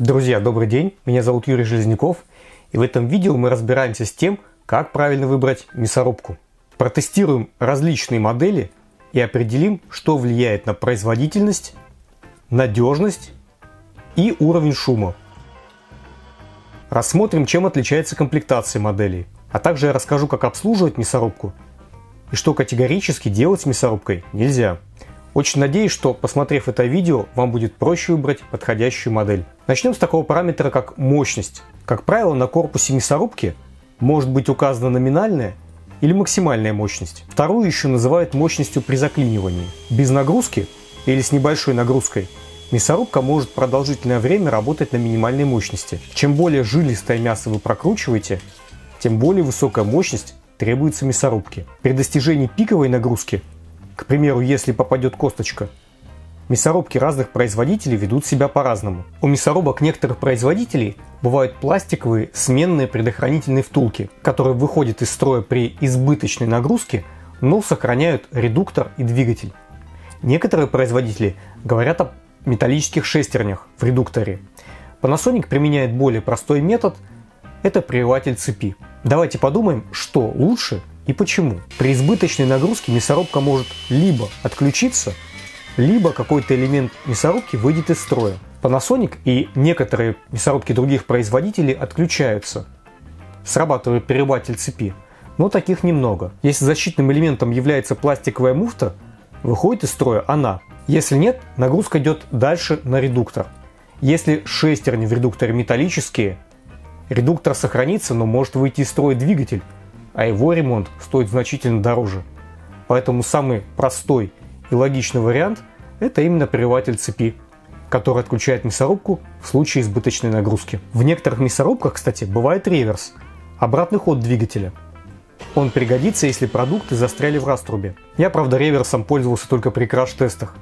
Друзья, добрый день, меня зовут Юрий Железняков, и в этом видео мы разбираемся с тем, как правильно выбрать мясорубку. Протестируем различные модели и определим, что влияет на производительность, надежность и уровень шума. Рассмотрим, чем отличается комплектация моделей, а также я расскажу, как обслуживать мясорубку и что категорически делать с мясорубкой нельзя. Очень надеюсь, что, посмотрев это видео, вам будет проще выбрать подходящую модель. Начнем с такого параметра, как мощность. Как правило, на корпусе мясорубки может быть указана номинальная или максимальная мощность. Вторую еще называют мощностью при заклинивании. Без нагрузки или с небольшой нагрузкой мясорубка может продолжительное время работать на минимальной мощности. Чем более жилистое мясо вы прокручиваете, тем более высокая мощность требуется мясорубке. При достижении пиковой нагрузки, к примеру, если попадет косточка, мясорубки разных производителей ведут себя по-разному. У мясорубок некоторых производителей бывают пластиковые сменные предохранительные втулки, которые выходят из строя при избыточной нагрузке, но сохраняют редуктор и двигатель. Некоторые производители говорят о металлических шестернях в редукторе. Panasonic применяет более простой метод – это прививатель цепи. Давайте подумаем, что лучше и почему. При избыточной нагрузке мясорубка может либо отключиться, либо какой-то элемент мясорубки выйдет из строя. Panasonic и некоторые мясорубки других производителей отключаются. Срабатывает прививатель цепи, но таких немного. Если защитным элементом является пластиковая муфта, выходит из строя она. Если нет, нагрузка идет дальше на редуктор. Если шестерни в редукторе металлические, редуктор сохранится, но может выйти из строя двигатель, а его ремонт стоит значительно дороже. Поэтому самый простой и логичный вариант – это именно прививатель цепи, который отключает мясорубку в случае избыточной нагрузки. В некоторых мясорубках, кстати, бывает реверс – обратный ход двигателя. Он пригодится, если продукты застряли в раструбе. Я, правда, реверсом пользовался только при краш-тестах.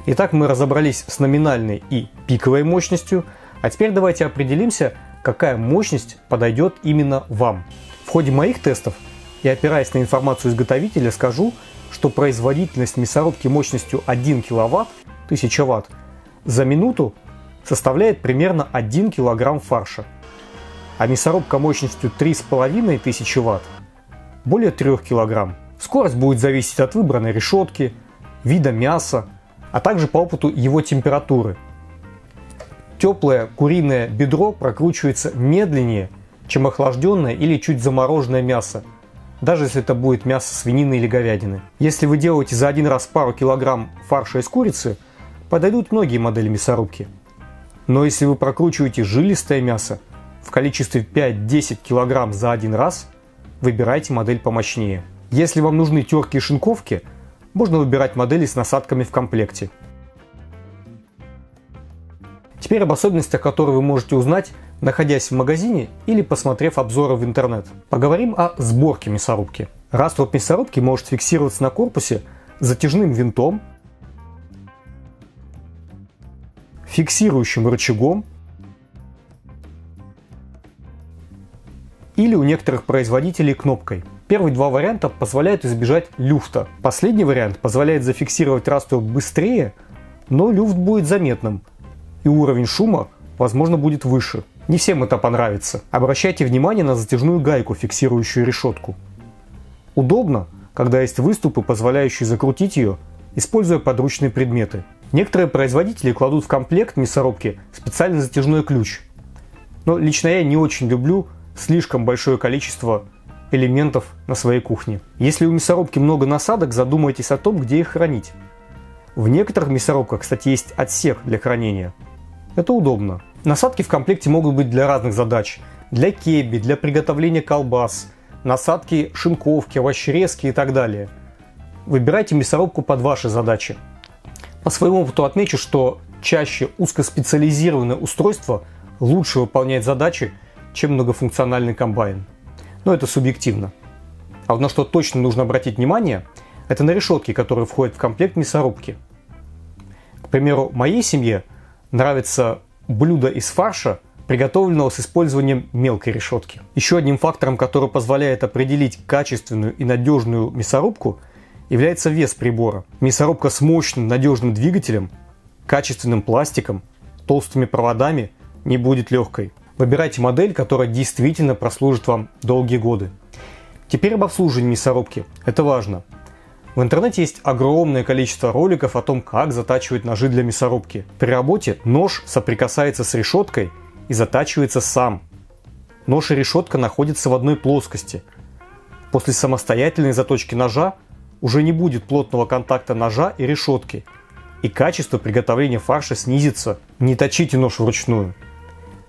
Итак, мы разобрались с номинальной и пиковой мощностью, а теперь давайте определимся, какая мощность подойдет именно вам. В ходе моих тестов и опираясь на информацию изготовителя, скажу, что производительность мясорубки мощностью 1 кВт, 1000 Вт, за минуту составляет примерно 1 кг фарша, а мясорубка мощностью 3500 Вт более 3 кг. Скорость будет зависеть от выбранной решетки, вида мяса, а также по опыту его температуры. Теплое куриное бедро прокручивается медленнее, чем охлажденное или чуть замороженное мясо, даже если это будет мясо свинины или говядины. Если вы делаете за один раз пару килограмм фарша из курицы, подойдут многие модели мясорубки. Но если вы прокручиваете жилистое мясо в количестве 5-10 килограмм за один раз, выбирайте модель помощнее. Если вам нужны терки и шинковки, можно выбирать модели с насадками в комплекте. Теперь об особенностях, которые вы можете узнать, находясь в магазине или посмотрев обзоры в интернет. Поговорим о сборке мясорубки. Раструб мясорубки может фиксироваться на корпусе затяжным винтом, фиксирующим рычагом или у некоторых производителей кнопкой. Первые два варианта позволяют избежать люфта. Последний вариант позволяет зафиксировать раструб быстрее, но люфт будет заметным, и уровень шума, возможно, будет выше. Не всем это понравится. Обращайте внимание на затяжную гайку, фиксирующую решетку. Удобно, когда есть выступы, позволяющие закрутить ее, используя подручные предметы. Некоторые производители кладут в комплект мясорубки специальный затяжной ключ. Но лично я не очень люблю слишком большое количество элементов на своей кухне. Если у мясорубки много насадок, задумайтесь о том, где их хранить. В некоторых мясорубках, кстати, есть отсек для хранения. Это удобно. Насадки в комплекте могут быть для разных задач. Для кебби, для приготовления колбас, насадки шинковки, овощерезки и так далее. Выбирайте мясорубку под ваши задачи. По своему опыту отмечу, что чаще узкоспециализированное устройство лучше выполняет задачи, чем многофункциональный комбайн. Но это субъективно. А вот на что точно нужно обратить внимание, это на решетки, которые входят в комплект мясорубки. К примеру, моей семье нравится блюдо из фарша, приготовленного с использованием мелкой решетки. Еще одним фактором, который позволяет определить качественную и надежную мясорубку, является вес прибора. Мясорубка с мощным надежным двигателем, качественным пластиком, толстыми проводами не будет легкой. Выбирайте модель, которая действительно прослужит вам долгие годы. Теперь об обслуживании мясорубки. Это важно. В интернете есть огромное количество роликов о том, как затачивать ножи для мясорубки. При работе нож соприкасается с решеткой и затачивается сам. Нож и решетка находятся в одной плоскости. После самостоятельной заточки ножа уже не будет плотного контакта ножа и решетки, и качество приготовления фарша снизится. Не точите нож вручную.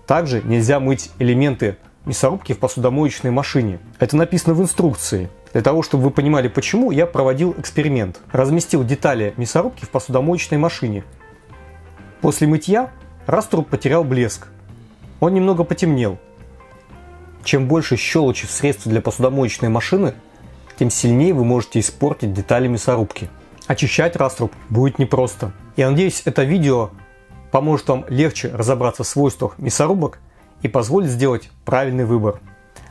Также нельзя мыть элементы мясорубки в посудомоечной машине. Это написано в инструкции. Для того, чтобы вы понимали почему, я проводил эксперимент. Разместил детали мясорубки в посудомоечной машине. После мытья раструб потерял блеск. Он немного потемнел. Чем больше щелочи в средстве для посудомоечной машины, тем сильнее вы можете испортить детали мясорубки. Очищать раструб будет непросто. Я надеюсь, это видео поможет вам легче разобраться в свойствах мясорубок и позволит сделать правильный выбор.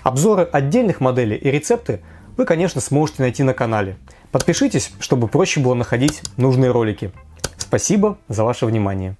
Обзоры отдельных моделей и рецепты вы, конечно, сможете найти на канале. Подпишитесь, чтобы проще было находить нужные ролики. Спасибо за ваше внимание.